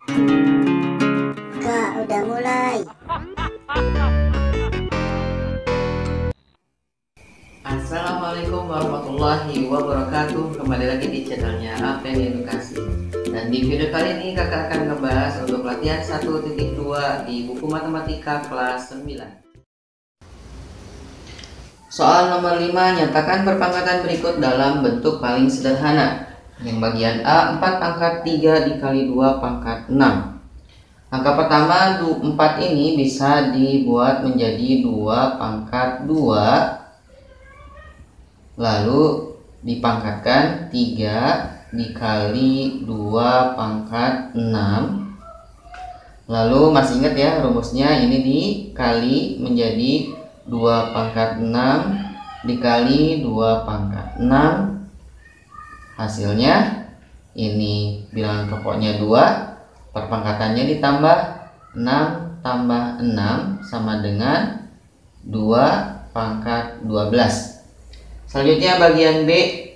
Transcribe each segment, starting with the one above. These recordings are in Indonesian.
Kak, udah mulai. Assalamualaikum warahmatullahi wabarakatuh. Kembali lagi di channelnya Apen Edukasi. Dan di video kali ini kakak akan ngebahas untuk latihan 1.2 di buku matematika kelas 9. Soal nomor 5, nyatakan perpangkatan berikut dalam bentuk paling sederhana. Yang bagian A, 4 pangkat 3 dikali 2 pangkat 6. Angka pertama 4 ini bisa dibuat menjadi 2 pangkat 2, lalu dipangkatkan 3 dikali 2 pangkat 6. Lalu masih ingat ya rumusnya, ini dikali menjadi 2 pangkat 6 dikali 2 pangkat 6. Hasilnya ini bilangan pokoknya 2, perpangkatannya ditambah 6 tambah 6 sama dengan 2 pangkat 12. Selanjutnya bagian B,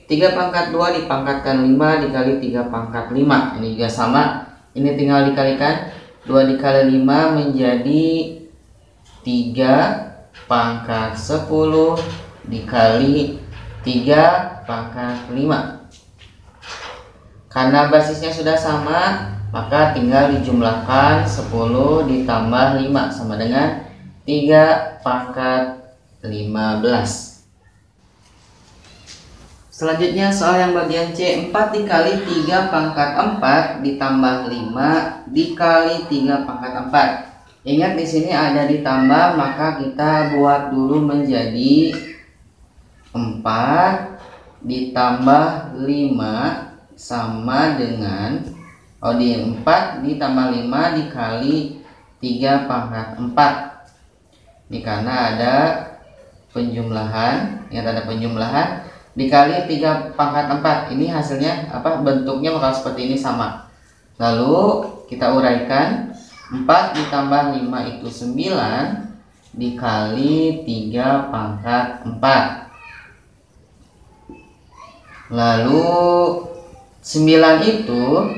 3 pangkat 2 dipangkatkan 5 dikali 3 pangkat 5. Ini juga sama, ini tinggal dikalikan. 2 dikali 5 menjadi 3 pangkat 10 dikali 3 pangkat 5. Karena basisnya sudah sama, maka tinggal dijumlahkan 10 ditambah 5 sama dengan 3 pangkat 15. Selanjutnya soal yang bagian C, 4 dikali 3 pangkat 4 ditambah 5 dikali 3 pangkat 4. Ingat di sini ada ditambah, maka kita buat dulu menjadi 4 ditambah 5 sama dengan 4 ditambah 5 dikali 3 pangkat 4. Ini karena ada penjumlahan, ingat ada penjumlahan, dikali 3 pangkat 4. Ini hasilnya bentuknya bakal seperti ini, sama. Lalu kita uraikan, 4 ditambah 5 itu 9 dikali 3 pangkat 4. Lalu 9 itu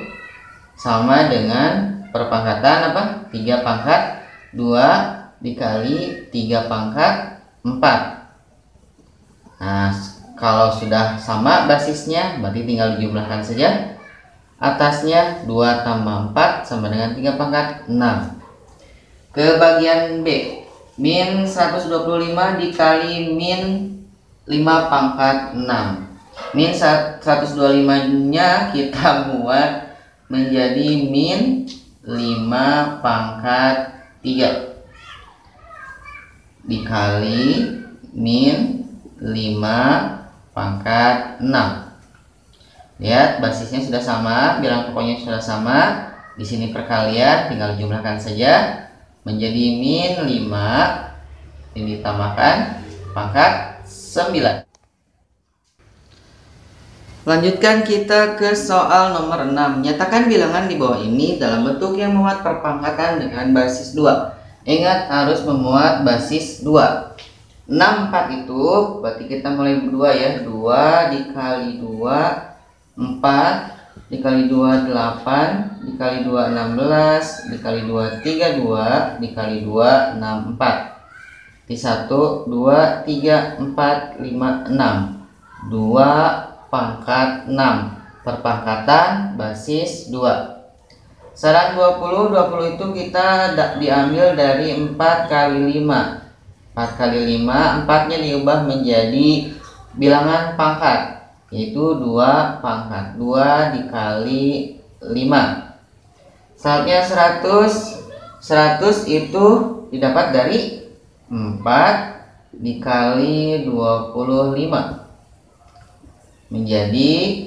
sama dengan perpangkatan 3 pangkat 2 dikali 3 pangkat 4. Nah, kalau sudah sama basisnya berarti tinggal dijumlahkan saja. Atasnya 2 tambah 4 sama dengan 3 pangkat 6. Ke bagian B, min 125 dikali min 5 pangkat 6. Min 125-nya kita buat menjadi min 5 pangkat 3 dikali min 5 pangkat 6. Lihat basisnya sudah sama, bilangan pokoknya sudah sama. Di sini perkalian, tinggal jumlahkan saja menjadi min 5 ini ditambahkan pangkat 9. Lanjutkan kita ke soal nomor 6. Nyatakan bilangan di bawah ini dalam bentuk yang memuat perpangkatan dengan basis 2. Ingat harus memuat basis 2. 6 4 itu berarti kita mulai berdua ya. 2 dikali 2 4 dikali 2 8 dikali 2 16 dikali 2 32 dikali 2 6 4. Di 1 2 3 4 5 6. 2 pangkat 6, perpangkatan basis 2. Saran 20 itu kita diambil dari 4 kali 5. 4 kali 5, 4-nya diubah menjadi bilangan pangkat, yaitu 2 pangkat 2 dikali 5. Selanjutnya 100 itu didapat dari 4 dikali 25 menjadi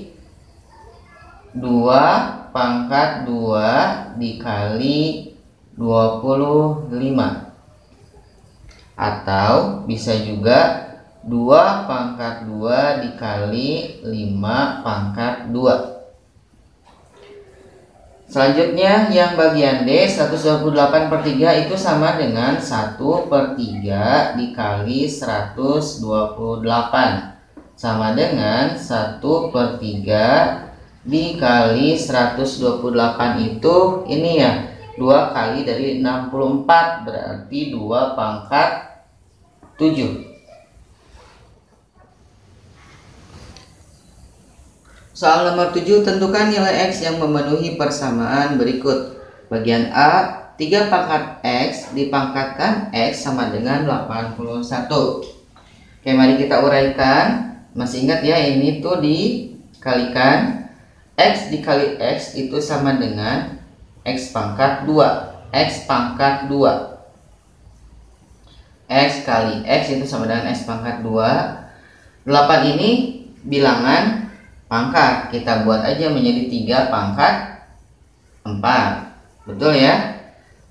2 pangkat 2 dikali 25, atau bisa juga 2 pangkat 2 dikali 5 pangkat 2. Selanjutnya yang bagian D, 128/3 itu sama dengan 1/3 dikali 128, sama dengan 1/3 dikali 128 itu ini ya 2 kali dari 64, berarti 2 pangkat 7. Soal nomor 7, tentukan nilai X yang memenuhi persamaan berikut. Bagian A, 3 pangkat X dipangkatkan X sama dengan 81. Oke, mari kita uraikan. Masih ingat ya, ini tuh dikalikan. X dikali X itu sama dengan X pangkat 2. X pangkat 2. X kali X itu sama dengan X pangkat 2. 8 ini bilangan pangkat. Kita buat aja menjadi 3 pangkat 4. Betul ya?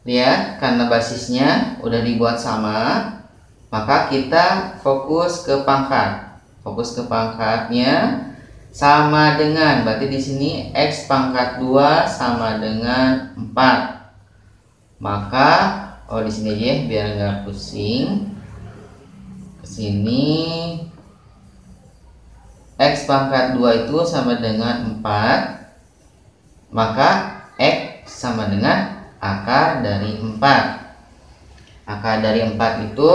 Lihat, karena basisnya udah dibuat sama, maka kita fokus ke pangkat. Fokus ke pangkatnya sama dengan, berarti di sini X pangkat 2 sama dengan 4. Maka di sini aja ya, biar nggak pusing. Ke sini X pangkat 2 itu sama dengan 4. Maka X sama dengan akar dari 4. Akar dari 4 itu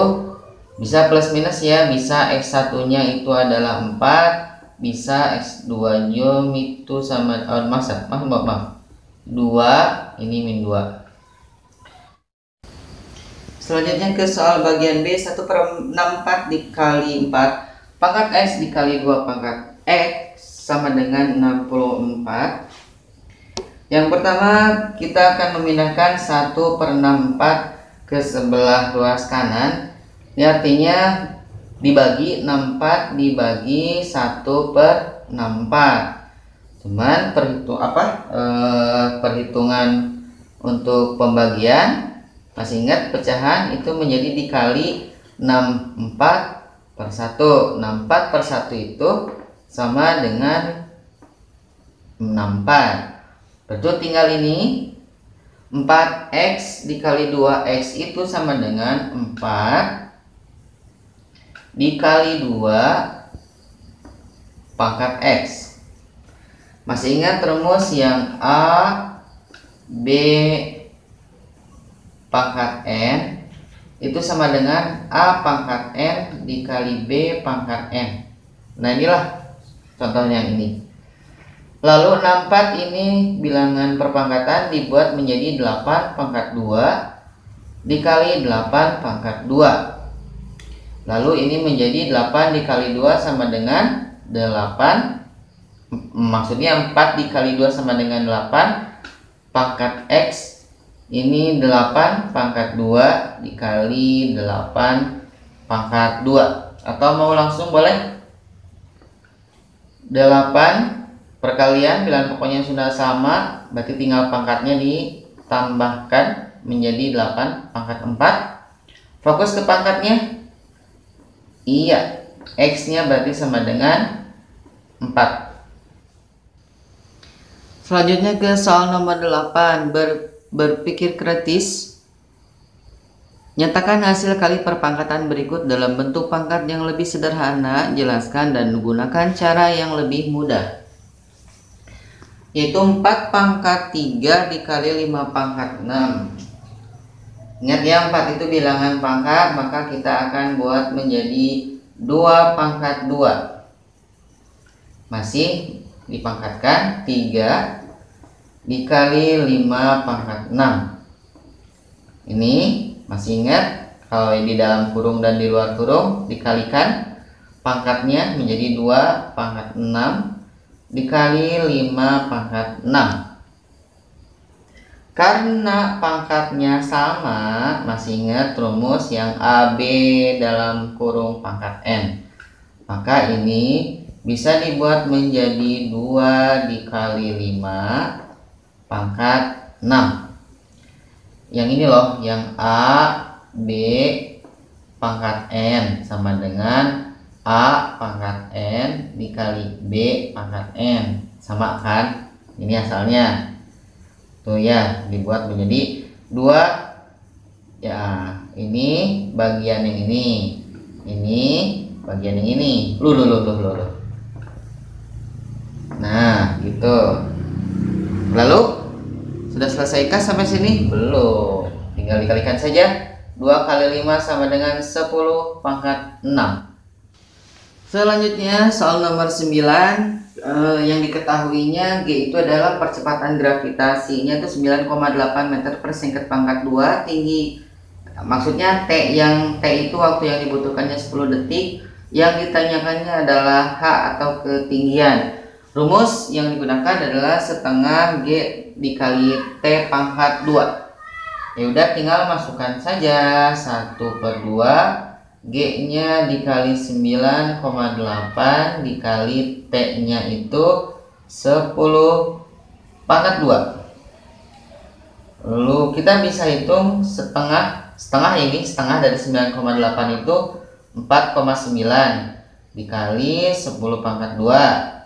bisa plus minus ya, bisa X1 nya itu adalah 4, bisa X2 nya itu sama maaf 2, ini min 2. Selanjutnya ke soal bagian B, 1/64 dikali 4 pangkat X dikali 2 pangkat X sama dengan 64. Yang pertama, kita akan memindahkan 1/64 ke sebelah ruas kanan. Ini artinya dibagi 64 dibagi 1/64. Cuman perhitungan untuk pembagian, masih ingat pecahan itu menjadi dikali 64/1. 64/1 itu sama dengan 64. Betul, tinggal ini 4X dikali 2X itu sama dengan 4 dikali 2 pangkat X. Masih ingat rumus yang A B pangkat N itu sama dengan A pangkat N dikali B pangkat N. Nah, inilah contohnya ini. Lalu 64 ini bilangan perpangkatan dibuat menjadi 8 pangkat 2 dikali 8 pangkat 2. Lalu ini menjadi 8 dikali 2 sama dengan 8. Maksudnya 4 dikali 2 sama dengan 8 pangkat X. Ini 8 pangkat 2 dikali 8 pangkat 2. Atau mau langsung boleh 8 perkalian, bilangan pokoknya sudah sama, berarti tinggal pangkatnya ditambahkan menjadi 8 pangkat 4. Fokus ke pangkatnya. Iya, X nya berarti sama dengan 4. Selanjutnya ke soal nomor 8, berpikir kritis. Nyatakan hasil kali perpangkatan berikut dalam bentuk pangkat yang lebih sederhana. Jelaskan dan gunakan cara yang lebih mudah, yaitu 4 pangkat 3 dikali 5 pangkat 6. Ingat ya, 4 itu bilangan pangkat, maka kita akan buat menjadi 2 pangkat 2. Masih dipangkatkan 3 dikali 5 pangkat 6. Ini masih ingat, kalau di dalam kurung dan di luar kurung dikalikan pangkatnya menjadi 2 pangkat 6 dikali 5 pangkat 6. Karena pangkatnya sama, masih ingat rumus yang AB dalam kurung pangkat N, maka ini bisa dibuat menjadi 2 dikali 5 pangkat 6. Yang ini loh, yang A B pangkat N sama dengan A pangkat N dikali B pangkat N. Sama kan? Ini asalnya. Tuh ya, dibuat menjadi 2. Ya, ini bagian yang ini. Ini bagian yang ini. Loh. Nah, gitu. Lalu sudah selesaikah sampai sini? Belum. Tinggal dikalikan saja. 2 kali 5 sama dengan 10 pangkat 6. Selanjutnya soal nomor 9. Yang diketahuinya G itu adalah percepatan gravitasinya itu 9,8 meter per second pangkat 2. Tinggi, maksudnya T itu waktu yang dibutuhkannya 10 detik. Yang ditanyakannya adalah H atau ketinggian. Rumus yang digunakan adalah setengah G dikali T pangkat 2. Ya udah, tinggal masukkan saja 1/2 G nya dikali 9,8 dikali T nya itu 10 pangkat 2. Lalu kita bisa hitung setengah dari 9,8 itu 4,9 dikali 10 pangkat 2.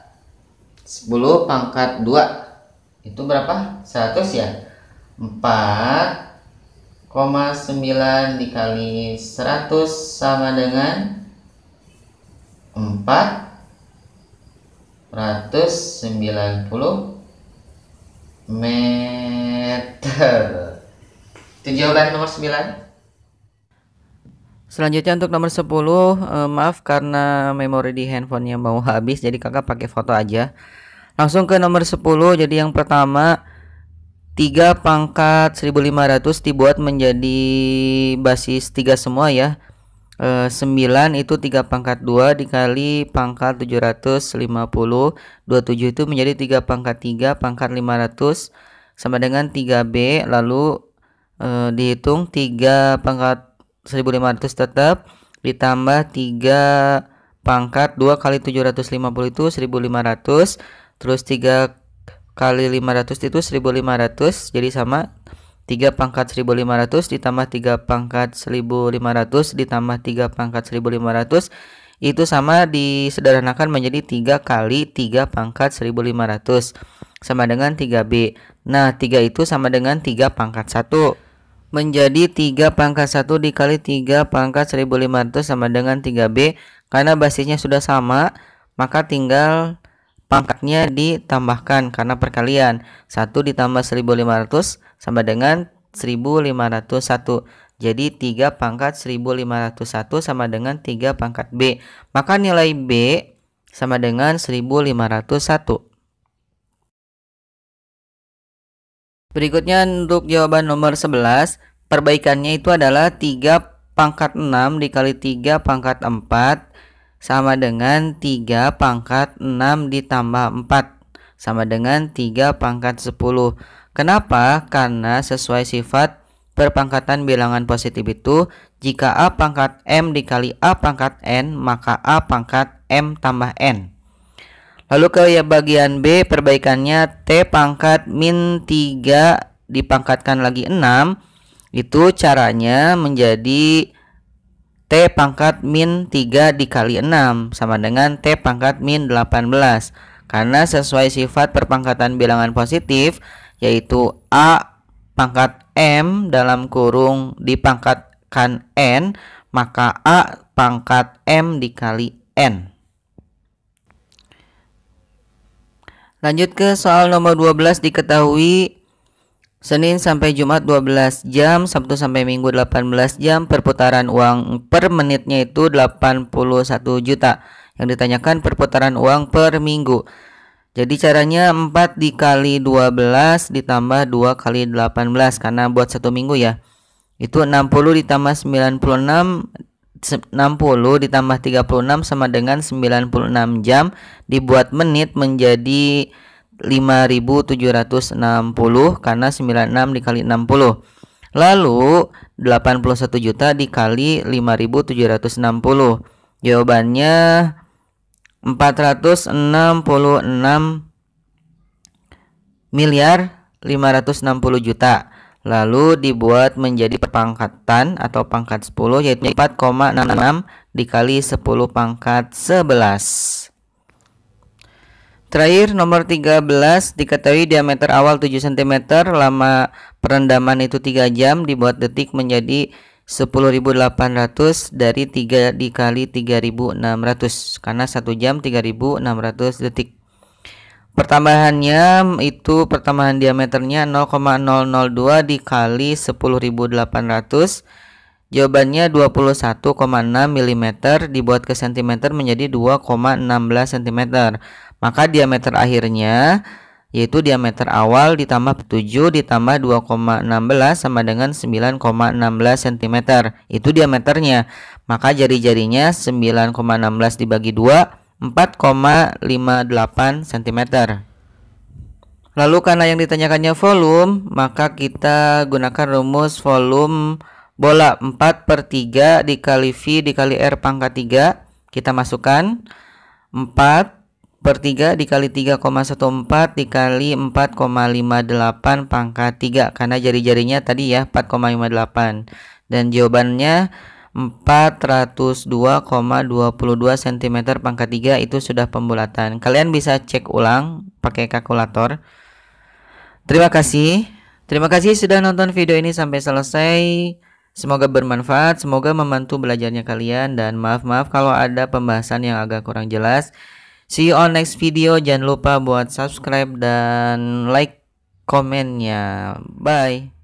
10 pangkat 2 itu berapa? 100 ya. 4,9 dikali 100 sama dengan 490 meter. Itu jawaban nomor 9. Selanjutnya untuk nomor 10, maaf karena memori di handphonenya mau habis, jadi kakak pakai foto aja. Langsung ke nomor 10. Jadi yang pertama, 3 pangkat 1500 dibuat menjadi basis 3 semua ya. 9 itu 3 pangkat 2 dikali pangkat 750. 27 itu menjadi 3 pangkat 3 pangkat 500 sama dengan 3B. Lalu dihitung 3 pangkat 1500 tetap ditambah 3 pangkat 2 kali 750 itu 1500. Terus 3 kali 500 itu 1500, jadi sama 3 pangkat 1500 ditambah 3 pangkat 1500 ditambah 3 pangkat 1500 itu sama disederhanakan menjadi 3 kali 3 pangkat 1500 sama dengan 3B. Nah 3 itu sama dengan 3 pangkat 1 menjadi 3 pangkat 1 dikali 3 pangkat 1500 sama dengan 3B. Karena basisnya sudah sama maka tinggal pangkatnya ditambahkan karena perkalian. 1 ditambah 1500 sama dengan 1501. Jadi 3 pangkat 1501 sama dengan 3 pangkat B. Maka nilai B sama dengan 1501. Berikutnya untuk jawaban nomor 11. Perbaikannya itu adalah 3 pangkat 6 dikali 3 pangkat 4 sama dengan 3 pangkat 6 ditambah 4 sama dengan 3 pangkat 10. Kenapa? Karena sesuai sifat perpangkatan bilangan positif itu, jika A pangkat M dikali A pangkat N, maka A pangkat M tambah N. Lalu ke bagian B, perbaikannya T pangkat min 3 dipangkatkan lagi 6. Itu caranya menjadi T pangkat min 3 dikali 6 sama dengan T pangkat min 18. Karena sesuai sifat perpangkatan bilangan positif, yaitu A pangkat M dalam kurung dipangkatkan N, maka A pangkat M dikali N. Lanjut ke soal nomor 12. Diketahui Senin sampai Jumat 12 jam, Sabtu sampai Minggu 18 jam, perputaran uang per menitnya itu 81 juta. Yang ditanyakan perputaran uang per minggu. Jadi caranya 4 dikali 12 ditambah 2 kali 18 karena buat 1 minggu ya. Itu 60 ditambah 96, 60 ditambah 36 sama dengan 96 jam, dibuat menit menjadi 5.760 karena 96 dikali 60. Lalu 81 juta dikali 5.760. Jawabannya 466 miliar 560 juta. Lalu dibuat menjadi perpangkatan atau pangkat 10, yaitu 4,66 dikali 10 pangkat 11. Terakhir nomor 13. Diketahui diameter awal 7 cm, lama perendaman itu 3 jam, dibuat detik menjadi 10.800 dari 3 dikali 3.600 karena 1 jam 3.600 detik. Pertambahannya itu pertambahan diameternya 0,002 dikali 10.800. Jawabannya 21,6 mm dibuat ke cm menjadi 2,16 cm. Maka diameter akhirnya yaitu diameter awal ditambah 7 ditambah 2,16 sama dengan 9,16 cm. Itu diameternya. Maka jari-jarinya 9,16 dibagi 2, 4,58 cm. Lalu karena yang ditanyakannya volume, maka kita gunakan rumus volume bola 4/3 dikali V dikali R pangkat 3. Kita masukkan 4/3 dikali 3,14 dikali 4,58 pangkat 3, karena jari-jarinya tadi ya 4,58, dan jawabannya 402,22 cm pangkat 3. Itu sudah pembulatan. Kalian bisa cek ulang pakai kalkulator. Terima kasih sudah nonton video ini sampai selesai. Semoga bermanfaat, semoga membantu belajarnya kalian, dan maaf kalau ada pembahasan yang agak kurang jelas. See you on next video. Jangan lupa buat subscribe dan like komennya. Bye.